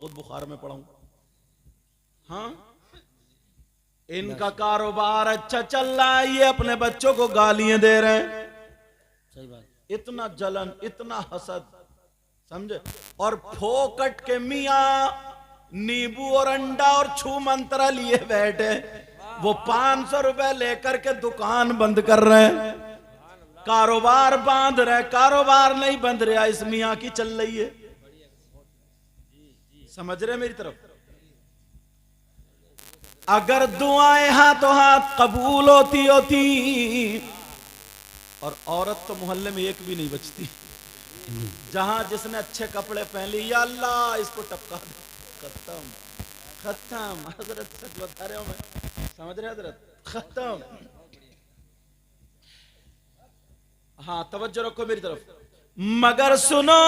खुद बुखार में पड़ा हूं। हाँ, इनका कारोबार अच्छा चल रहा है, ये अपने बच्चों को गालियां दे रहे हैं। सही बात। इतना जलन, इतना हसद, समझे। और फोकट के मियां नींबू और अंडा और छू मंत्रा लिए बैठे, वो 500 रुपए लेकर के दुकान बंद कर रहे हैं, कारोबार बांध रहे, कारोबार नहीं बंद रहा, इस मियां की चल रही है। समझ रहे मेरी तरफ। अगर दुआएं हाथों हाथ कबूल होती और औरत तो मोहल्ले में एक भी नहीं बचती। जहां जिसने अच्छे कपड़े पहन लिए, या अल्लाह इसको टपका दे, खत्म खत्म। हजरत सच बता रहे हो, मैं समझ रहे हजरत, खत्म। हाँ, तवज्जो रखो मेरी तरफ। मगर सुनो,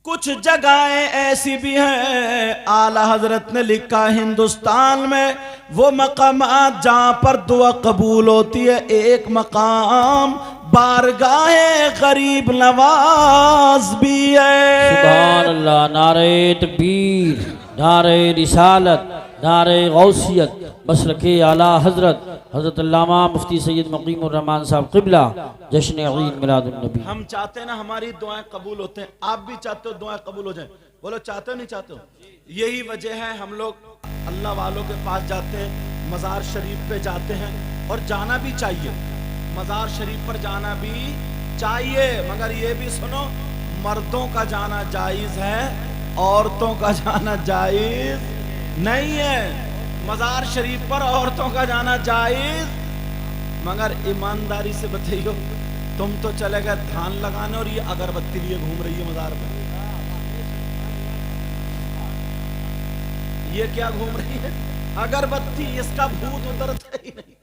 कुछ जगहें ऐसी भी हैं, आला हजरत ने लिखा, हिंदुस्तान में वो मकामात जहां पर दुआ कबूल होती है, एक मकाम बारगाहे गरीब नवाज भी है। सुभान अल्लाह। नारे तकबीर, नारे रिसालत, नारे गौसियत, मसलके आला हजरत हजरत अल्लामा मुफ्ती सैयद मुकीमुर रहमान साहब क़िबला, जश्न ईद मिलादुन नबी। हम चाहते हैं ना हमारी दुआएं कबूल होते हैं, आप भी चाहते हो दुआएं कबूल हो जाएं? बोलो चाहते हो नहीं चाहते हो? यही वजह है हम लोग अल्लाह वालों के पास जाते हैं, मज़ार शरीफ पे जाते हैं, और जाना भी चाहिए, मज़ार शरीफ पर जाना भी चाहिए। मगर ये भी सुनो, मर्दों का जाना जायज़ है, औरतों का जाना जायज़ नहीं है। मज़ार शरीफ पर औरतों का जाना जायज़, मगर ईमानदारी से बताइयो, तुम तो चले गए धान लगाने और ये अगरबत्ती लिए घूम रही है मज़ार में। ये क्या घूम रही है? अगरबत्ती, इसका भूत उतरता ही नहीं।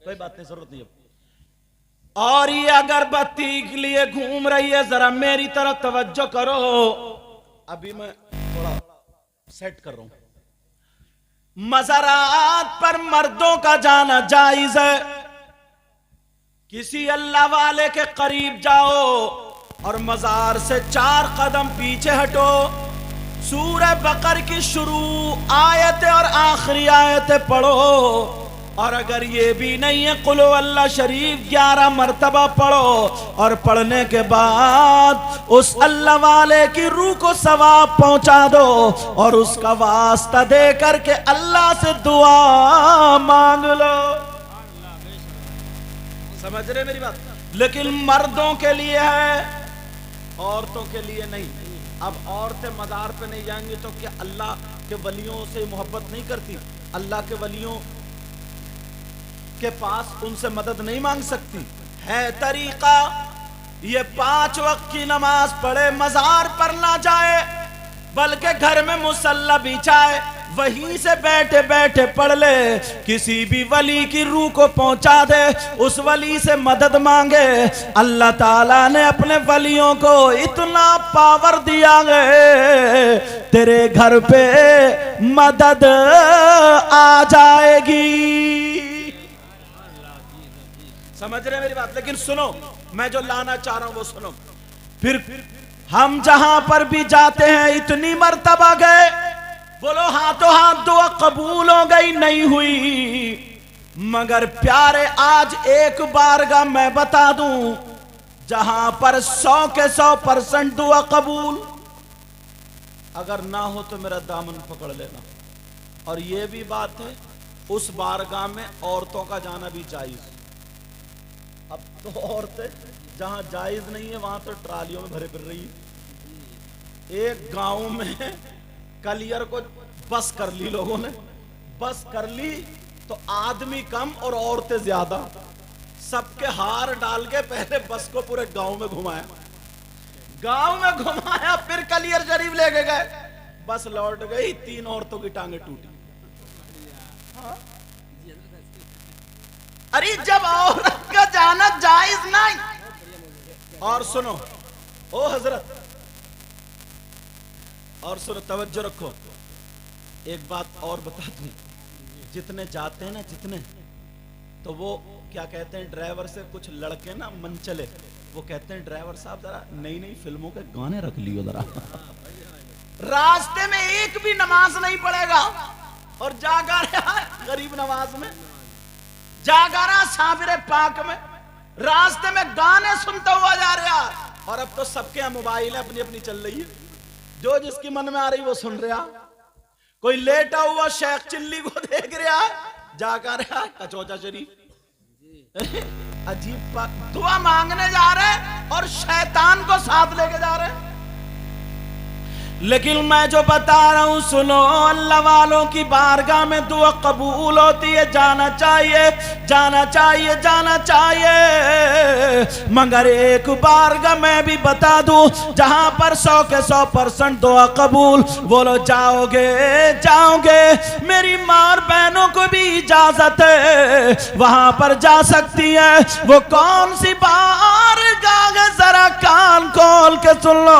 कोई बात नहीं, जरूरत नहीं है। और ये अगरबत्ती के लिए घूम रही है, जरा मेरी तरफ तवज्जो करो। अभी मैं थोड़ा सेट कर रहा हूं। मज़ारात पर मर्दों का जाना जायज है। किसी अल्लाह वाले के करीब जाओ और मज़ार से 4 कदम पीछे हटो, सूरह बकर की शुरू आयत और आखिरी आयत पढ़ो, और अगर ये भी नहीं है, कुल अल्लाह शरीफ 11 मर्तबा पढ़ो, और पढ़ने के बाद उस अल्लाह वाले की रूह को सवाब पहुंचा दो, और उसका वास्ता दे करके अल्लाह से दुआ मांग लो। समझ रहे मेरी बात? लेकिन मर्दों के लिए है, औरतों के लिए नहीं। अब औरतें मज़ार पे नहीं जाएंगी तो क्या अल्लाह के वलियों से मोहब्बत नहीं करती? अल्लाह के वलियों के पास उनसे मदद नहीं मांग सकती? है तरीका, ये 5 वक्त की नमाज पढ़े, मज़ार पर ना जाए, बल्कि घर में मुसल्ला बिछाए, वहीं से बैठे बैठे पढ़ ले, किसी भी वली की रूह को पहुंचा दे, उस वली से मदद मांगे। अल्लाह ताला ने अपने वलियों को इतना पावर दिया है, तेरे घर पे मदद आ जाएगी। समझ रहे मेरी बात? लेकिन सुनो, मैं जो लाना चाह रहा हूं वो सुनो। फिर हम जहां पर भी जाते हैं, इतनी मर्तबा गए, बोलो हाथों हाथ दुआ कबूल हो गई, नहीं हुई। मगर प्यारे, आज एक बारगाह मैं बता दूं, जहां पर 100 के 100% दुआ कबूल। अगर ना हो तो मेरा दामन पकड़ लेना। और ये भी बात है, उस बारगाह में औरतों का जाना भी जायज। अब तो औरतें जहां जायज नहीं है, वहां तो ट्रालियों में भरे फिर रही है। एक गांव में कलियर को बस कर ली लोगों ने, बस कर ली तो आदमी कम और औरतें ज्यादा, सबके हार डाल के पहले बस को पूरे गांव में घुमाया, फिर कलियर शरीफ लेके गए, बस लौट गई, 3 औरतों की टांगे टूटी। हाँ? अरे जब औरत का जाना जायज नहीं। और सुनो ओ हजरत, और सुनो, तवज्जो रखो, एक बात और बता दूं, जितने जाते हैं ना, जितने, तो वो क्या कहते हैं, ड्राइवर से कुछ लड़के ना मन चले, वो कहते हैं ड्राइवर साहब जरा नई नई फिल्मों के गाने रख लियो जरा। रास्ते में एक भी नमाज नहीं पढ़ेगा और जागा रहा है गरीब नवाज में, जागा रहा साबिर पाक में, रास्ते में गाने सुनता हुआ जा रहा। और अब तो सबके यहाँ मोबाइल है, अपनी अपनी चल रही है, जो जिसकी मन में आ रही वो सुन रहा। कोई लेटा हुआ शेख चिल्ली को देख रहा है, जागा रहा कचौचा शरीफ। अजीब बात, दुआ मांगने जा रहे और शैतान को साथ लेके जा रहे। लेकिन मैं जो बता रहा हूं सुनो, अल्लाह वालों की बारगाह में दुआ कबूल होती है, जाना चाहिए, जाना चाहिए, जाना चाहिए। मगर एक बारगाह मैं भी बता दूं जहां पर 100 के 100% दुआ कबूल। बोलो जाओगे, जाओगे, मेरी मां और बहनों को भी इजाजत है, वहां पर जा सकती है। वो कौन सी बारगाह है, जरा कान खोल के सुन लो।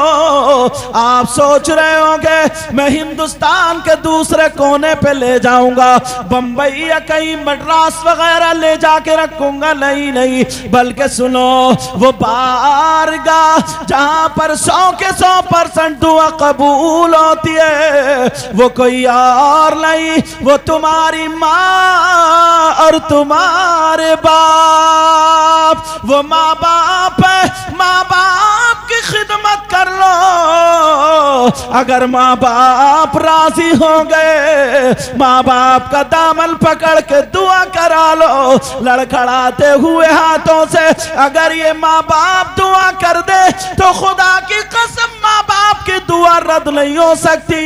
आप सोच रहे होंगे मैं हिंदुस्तान के दूसरे कोने पे ले जाऊंगा, बंबई या कहीं मद्रास वगैरह ले जाके रखूंगा, नहीं नहीं, बल्कि सुनो वो बारगाह जहां पर 100 के 100% दुआ कबूल होती है, वो कोई और नहीं, वो तुम्हारी माँ और तुम्हारे बाप। वो माँ बाप है, माँ बाप की खिदमत कर लो। अगर माँ बाप राजी हो गए, माँ बाप का दामन पकड़ के दुआ करा लो लड़खड़ाते हुए हाथों से। अगर ये माँ बाप दुआ कर दे तो खुदा की कसम माँ बाप की दुआ रद्द नहीं हो सकती।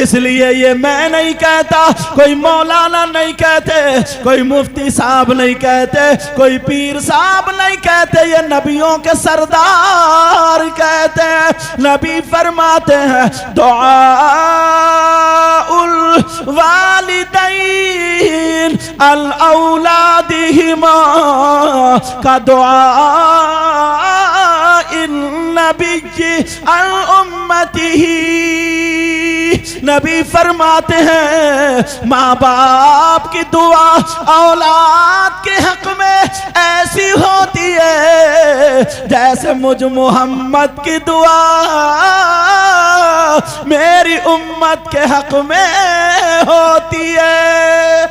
इसलिए ये मैं नहीं कहता, कोई मौलाना नहीं कहते, कोई मुफ्ती साहब नहीं कहते, कोई पीर साहब नहीं कहते, ये नबियों के सरदार कहते हैं। नबी फरमाते हैं दुआउल वालिदैन अल औलादिहिमा का दुआ इन नबी अल उम्मतिही। नबी फरमाते हैं माँ बाप की दुआ औलाद के हक में ऐसी होती है जैसे मुझ मोहम्मद की दुआ मेरी उम्मत के हक में होती है।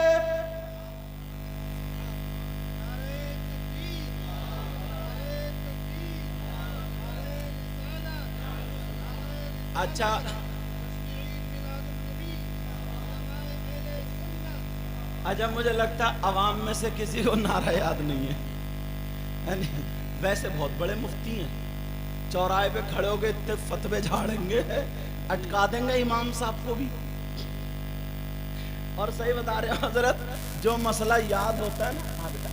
अच्छा मुझे लगता अवाम में से किसी को नारा याद नहीं है। वैसे बहुत बड़े मुफ्ती हैं, चौराहे पे खड़े होके इतने फतवे झाड़ेंगे, अटका देंगे इमाम साहब को भी। और सही बता रहे हो हजरत, जो मसला याद होता है ना, हाँ बेटा,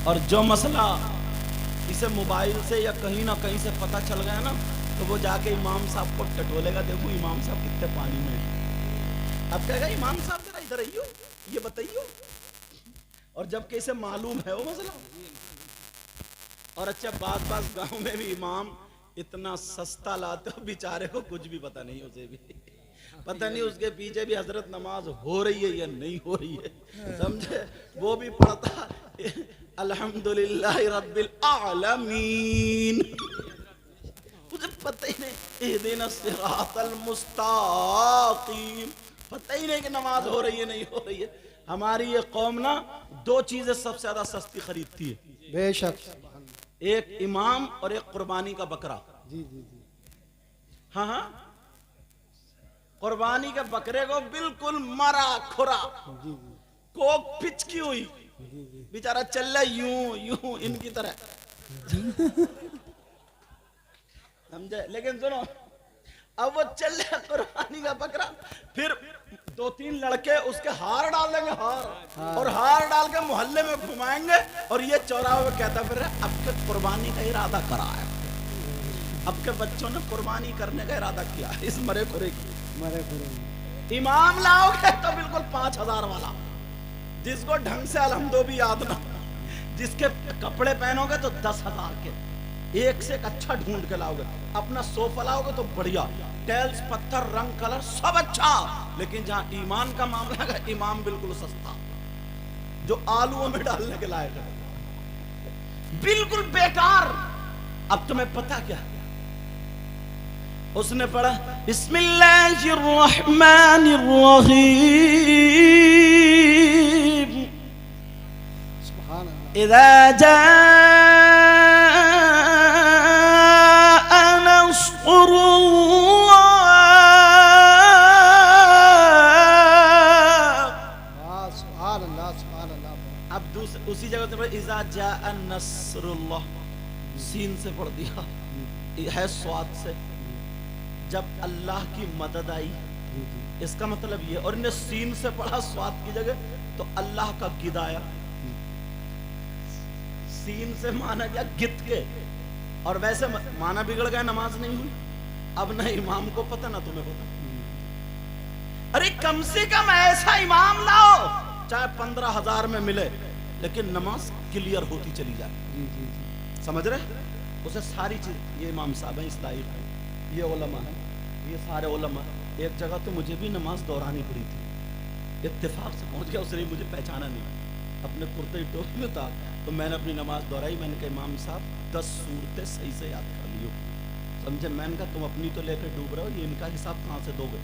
और जो मसला इसे मोबाइल से या कहीं ना कहीं से पता चल गया ना, तो वो जाके इमाम साहब को टटोलेगा, देखो इमाम साहब कितने पानी में। अब कहेगा इमाम साहब जरा इधर आइयो, ये बताइयो। और जबकि इसे मालूम है वो मसला। और अच्छा बात गांव में भी इमाम इतना सस्ता लाते हो, बेचारे को कुछ भी पता नहीं, उसे भी पता नहीं उसके पीछे भी हजरत नमाज हो रही है या नहीं हो रही है, समझे। वो भी पढ़ता अल्हम्दुलिल्लाह रब्बिल आलमीन, मुझे पता ही नहीं इहदिना सिरातल मुस्ताकीम, पता ही नहीं कि नमाज हो रही है नहीं हो रही है। हमारी ये कौम ना दो चीजें सबसे ज्यादा सस्ती खरीदती है, बेशक, एक इमाम और एक कुर्बानी का बकरा। जी जी जी, हाँ हाँ, कुर्बानी के बकरे को बिल्कुल मरा खुरा, जी जी, कोक पिचकी हुई, बेचारा चल रहा यूं यूं इनकी तरह, समझे। लेकिन सुनो, अब वो चल रहा कुर्बानी का बकरा, फिर 2-3 लड़के उसके हार डाल देंगे, हार, और हार डाल के मोहल्ले में घुमाएंगे, और ये चौराहे में कहता फिर अब के कुर्बानी का इरादा करा है, अब के बच्चों ने कुर्बानी करने का इरादा किया इस मरे खुरे की। इमाम लाओगे तो बिल्कुल 5000 वाला, जिसको ढंग से अलहम्दो भी याद ना, जिसके कपड़े पहनोगे तो 10,000 के, एक से एक अच्छा ढूंढ के लाओगे। अपना सोफा लाओगे तो बढ़िया, टाइल्स पत्थर रंग कलर सब अच्छा, लेकिन जहां ईमान का मामला है इमाम बिल्कुल सस्ता, जो आलूओं में डालने के लायक है, बिल्कुल बेकार। अब तुम्हें पता क्या, उसने पढ़ा बिस्मिल्लाहिर्रहमानिर्रहीम, इज़ा जाअ नस्रुल्लाह। अब उसी जगह पे इज़ा जाअ नस्रुल्लाह, सीन से पढ़ दिया, है स्वाद से, जब अल्लाह की मदद आई, इसका मतलब ये। और इन्हें सीन से पढ़ा स्वाद की जगह, तो अल्लाह का गिद आया। सीन से माना गया गिद के, और वैसे माना बिगड़ गया, नमाज नहीं हुई। अब ना इमाम को पता ना तुम्हें पता। अरे कम से कम ऐसा इमाम लाओ, चाहे 15,000 में मिले, लेकिन नमाज क्लियर होती चली जाए। समझ रहे? उसे सारी चीज, ये इमाम साहब है, इस लायक है, ये उलमा है, ये सारे उलमा। एक जगह तो मुझे भी नमाज दोहरानी पड़ी थी, इत्तेफाक से पहुंच गया, उसने मुझे पहचाना नहीं, अपने कुर्ते टोपी में था, तो मैंने अपनी नमाज दोहराई। मैंने कहा इमाम साहब 10 सूरतें सही से याद कर लियो, समझे? मैंने कहा तुम अपनी तो लेकर डूब रहे हो, ये इनका हिसाब कहाँ से दोगे?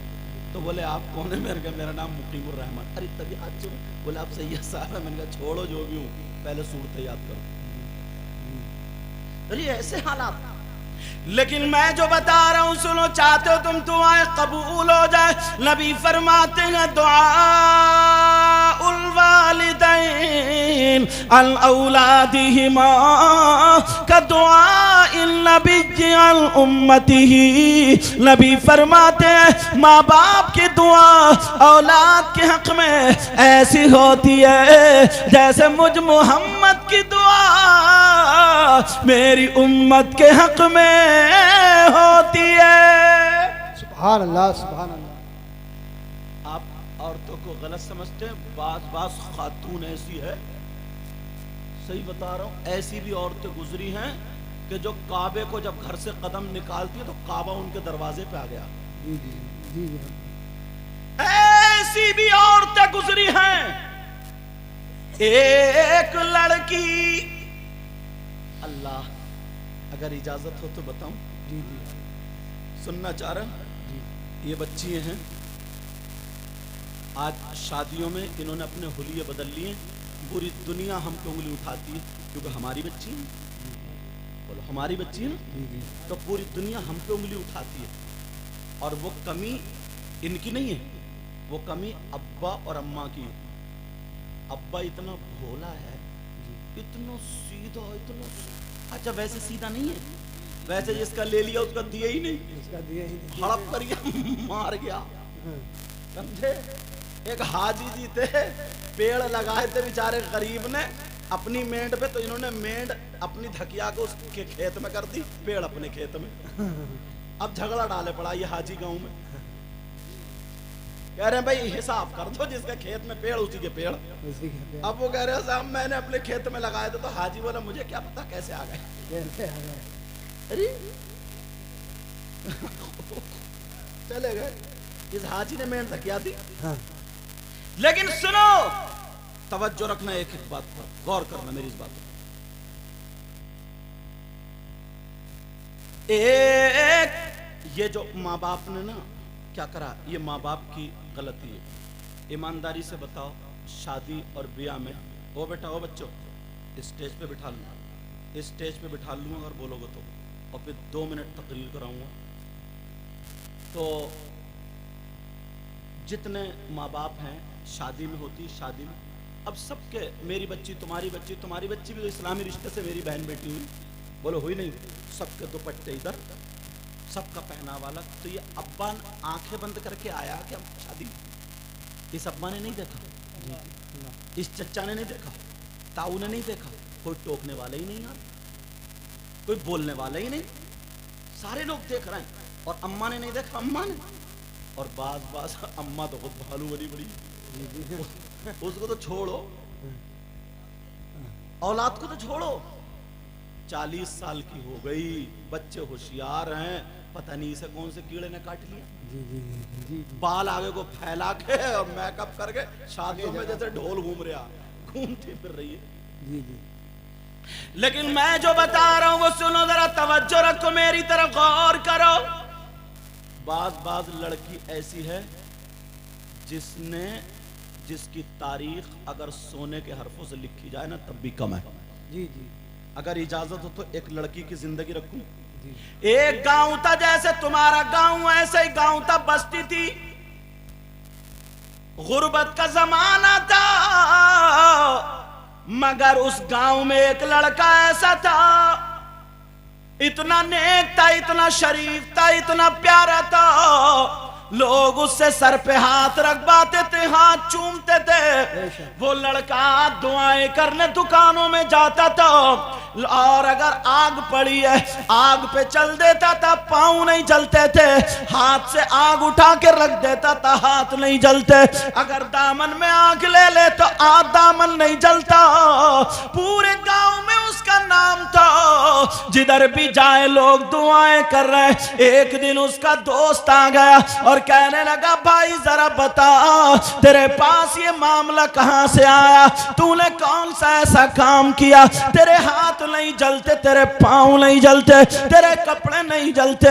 तो बोले आप कौन है? मैंने कहा मेरा नाम मुकीमुर रहमान। अरे तभी आज जो बोले आप सैयद साहब है। मैंने कहा छोड़ो जो भी हूँ, पहले सूरतें याद करो। अरे ऐसे हालात। लेकिन मैं जो बता रहा हूं सुनो, चाहते हो तुम दुआएं कबूल हो जाए, नबी फरमाते हैं दुआ उल वालिदैन अल औलादिहिमा का दुआ इन नबी अल उम्मतिही। नबी फरमाते हैं माँ बाप की दुआ औलाद के हक में ऐसी होती है जैसे मुझ मोहम्मद की दुआ मेरी उम्मत के हक में होती है। सुभान अल्लाह, सुभान अल्लाह। आप औरतों को गलत समझते हैं, बास खातून ऐसी है, सही बता रहा हूं, ऐसी भी औरतें गुजरी हैं कि जो काबे को जब घर से कदम निकालती है तो काबा उनके दरवाजे पे आ गया। जी जी जी जी। ऐसी भी औरतें गुजरी हैं। एक लड़की, अल्लाह अगर इजाजत हो तो बताऊं? जी जी सुनना चाह रहे? जी। ये बच्ची हैं, आज शादियों में इन्होंने अपने हुलिये बदल लिए। पूरी दुनिया हम पे उंगली उठाती है क्योंकि हमारी बच्ची है। बोलो हमारी बच्ची है ना, जी जी। तो पूरी दुनिया हम पे उंगली उठाती है। और वो कमी इनकी नहीं है, वो कमी अब्बा और अम्मा की है। अब्बा इतना भोला है, इतना सीधा, इतना अच्छा, वैसे सीधा नहीं है, वैसे जिसका ले लिया उसका दिया ही नहीं, इसका दिया ही नहीं। हड़प कर गया, मार गया। समझे? एक हाजी जी थे, पेड़ लगाए थे बेचारे गरीब ने अपनी मेंढ पे, तो इन्होंने मेंढ अपनी धकिया को उसके खेत में कर दी, पेड़ अपने खेत में। अब झगड़ा डाले पड़ा ये हाजी गांव में, कह रहे हैं भाई हिसाब कर दो, जिसका खेत में पेड़ उसी के पेड़। अब वो कह रहे हैं साहब मैंने अपने खेत में लगाए थे, तो हाजी बोला मुझे क्या पता कैसे आ गए। कैसे आ गए? अरे चले गए, इस हाजी ने मेंढ धकिया दी। हाँ। लेकिन सुनो, तवज्जो रखना एक एक बात पर, गौर करना मेरी इस बात पर। एक ये जो माँ बाप ने ना क्या करा, ये माँ बाप की गलती है। ईमानदारी से बताओ, शादी और ब्याह में, ओ बेटा ओ बच्चों, स्टेज पे बिठा लूँ, स्टेज पे बिठा लूँगा अगर बोलोगे तो, और फिर 2 मिनट तकरीर कराऊंगा। तो जितने माँ बाप हैं शादी में होती, शादी में अब सबके, मेरी बच्ची तुम्हारी बच्ची, तुम्हारी बच्ची भी तो इस्लामी रिश्ते से मेरी बहन बेटी हुई, बोलो हुई नहीं? सबके दुपट्टे इधर, सबका पहनावा अलग। तो ये अब्बा आंखें बंद करके आया क्या शादी? इस अब्बा ने नहीं देखा, इस चच्चा ने नहीं देखा, ताऊ ने नहीं देखा, कोई टोकने वाला ही नहीं, यार कोई बोलने वाला ही नहीं, सारे लोग देख रहे हैं। और अम्मा ने नहीं देखा, अम्मा ने, और बास अम्मा तो खुद भालू बनी बड़ी, उसको तो छोड़ो, औलाद को तो छोड़ो, 40 साल की हो गई, बच्चे होशियार हैं, पता नहीं इसे कौन से कीड़े ने काट लिया। जी जी जी। बाल आगे को फैला के और मेकअप करके शादियों में जैसे ढोल घूम रहा, घूमती फिर रही है। जी जी। लेकिन मैं जो बता रहा हूं वो सुनो जरा, तवज्जो तवज्जो रखो, मेरी तरफ गौर करो। बाज लड़की ऐसी है जिसकी तारीख अगर सोने के हरफों से लिखी जाए ना तब भी कम है। जी जी अगर इजाजत हो तो एक लड़की की जिंदगी रखूं। जी। एक गांव था, जैसे तुम्हारा गांव ऐसे ही गांव था, बस्ती थी, गुर्बत का जमाना था, मगर उस गांव में एक लड़का ऐसा था, इतना नेक था, इतना शरीफ था, इतना प्यारा था, लोग उससे सर पे हाथ रखवाते थे, हाथ चूमते थे। वो लड़का दुआएं करने दुकानों में जाता था, और अगर आग पड़ी है आग पे चल देता था, पांव नहीं जलते थे, हाथ से आग उठा के रख देता था, हाथ नहीं जलते। अगर दामन में आग ले ले तो दामन नहीं जलता। पूरे गांव में उसका नाम था, जिधर भी जाए लोग दुआएं कर रहे। एक दिन उसका दोस्त आ गया और कहने लगा, भाई जरा बता, तेरे पास ये मामला कहां से आया, तूने कौन सा ऐसा काम किया, तेरे हाथ नहीं जलते, तेरे पांव नहीं जलते, तेरे कपड़े नहीं जलते,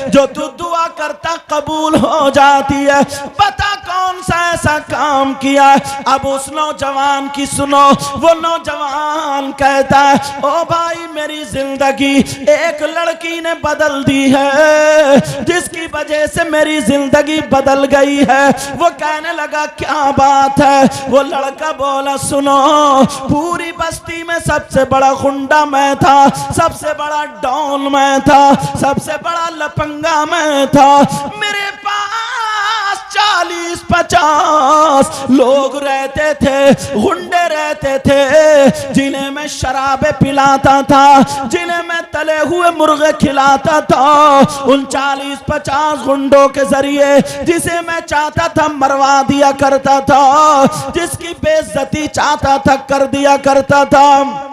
जो तू दुआ करता कबूल हो जाती है, बता कौन सा ऐसा काम किया। अब उस नौजवान की सुनो। वो नौजवान कहता है, ओ भाई मेरी जिंदगी एक लड़की ने बदल दी है, जिसकी वजह से मेरी जिंदगी बदल गई है। वो कहने लगा, क्या बात है? वो लड़का बोला, सुनो, पूरी बस्ती में सबसे बड़ा गुंडा मैं था, सबसे बड़ा डॉन मैं था, सबसे बड़ा लफंगा मैं था। मेरे पास 40-50 लोग रहते थे, गुंडे रहते थे, जिन्हें मैं शराबे पिलाता था, जिन्हें मैं तले हुए मुर्गे खिलाता था। उन 40-50 गुंडों के जरिए जिसे मैं चाहता था मरवा दिया करता था, जिसकी बेइज्जती चाहता था कर दिया करता था,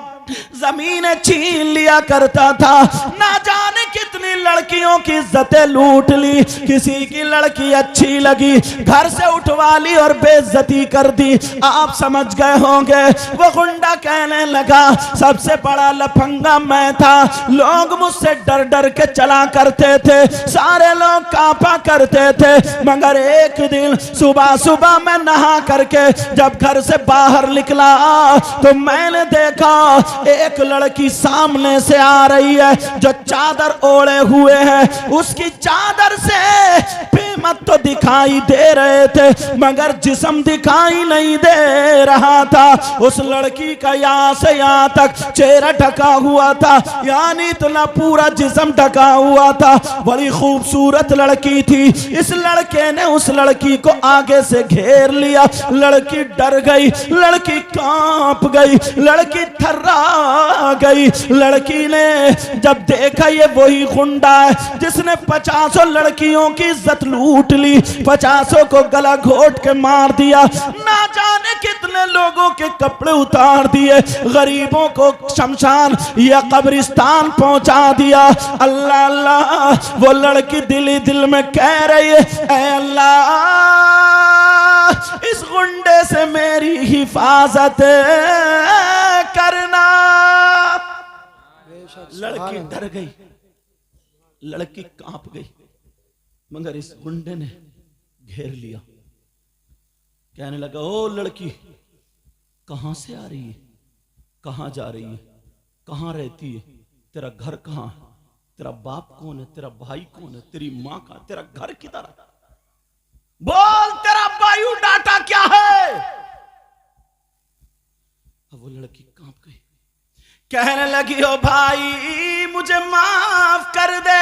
जमीनें छीन लिया करता था, ना जाने कितनी लड़कियों की इज्जतें लूट ली। किसी की लड़की अच्छी लगी, घर से उठवा ली और बेइज्जती कर दी। आप समझ गए होंगे। वो गुंडा कहने लगा, सबसे बड़ा लफंगा मैं था, लोग मुझसे डर डर के चला करते थे, सारे लोग कांपा करते थे। मगर एक दिन सुबह सुबह मैं नहा करके जब घर से बाहर निकला तो मैंने देखा एक लड़की सामने से आ रही है, जो चादर ओढ़े हुए है। उसकी चादर से पेमत तो दिखाई दे रहे थे, मगर जिस्म दिखाई नहीं दे रहा था। उस लड़की का यहाँ से यहाँ तक चेहरा ढका हुआ था, यानी इतना पूरा जिस्म ढका हुआ था। बड़ी खूबसूरत लड़की थी। इस लड़के ने उस लड़की को आगे से घेर लिया। लड़की डर गई, लड़की कांप गई, लड़की थर्रा गई। लड़की ने जब देखा ये वही गुंडा है जिसने 50 लड़कियों की इज्जत लूट ली, 50 को गला घोट के मार दिया, ना जाने कितने लोगों के कपड़े उतार दिए, गरीबों को शमशान या कब्रिस्तान पहुंचा दिया। अल्लाह अल्लाह, वो लड़की दिल ही दिल में कह रही है, ऐ अल्लाह इस गुंडे से मेरी हिफाजत करना। लड़की डर गई, लड़की कांप गई, मगर इस गुंडे ने घेर लिया। कहने लगा, ओ लड़की, कहां से आ रही है, कहां जा रही है, कहां रहती है, तेरा घर कहां है, तेरा बाप कौन है, तेरा भाई कौन है, तेरी मां कहां, तेरा घर किधर है, बोल तेरा बायोडाटा क्या है। अब वो लड़की कांप गई, कहने लगी, ओ भाई मुझे माफ कर दे,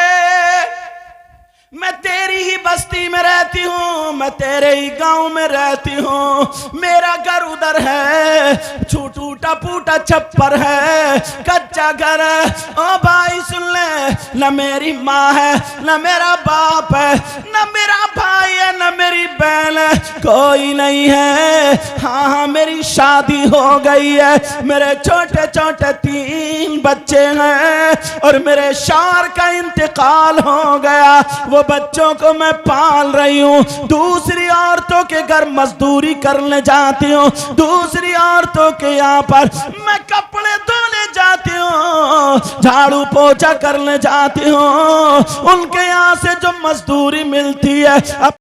मैं तेरी ही बस्ती में रहती हूँ, मैं तेरे ही गांव में रहती हूँ, मेरा घर उधर है, टूटा फूटा छप्पर है, कच्चा घर है। ओ भाई सुन ले, न मेरी माँ है, न मेरा बाप है, न मेरा भाई है, न मेरी बहन है, कोई नहीं है। हाँ हाँ मेरी शादी हो गई है, मेरे छोटे छोटे 3 बच्चे हैं और मेरे शौहर का इंतकाल हो गया, वो बच्चों को मैं पाल रही हूँ। दूसरी औरतों के घर मजदूरी करने जाती हूँ, दूसरी औरतों के यहाँ पर मैं कपड़े धोने जाती हूँ, झाड़ू पोछा करने जाती हूँ। उनके यहाँ से जो मजदूरी मिलती है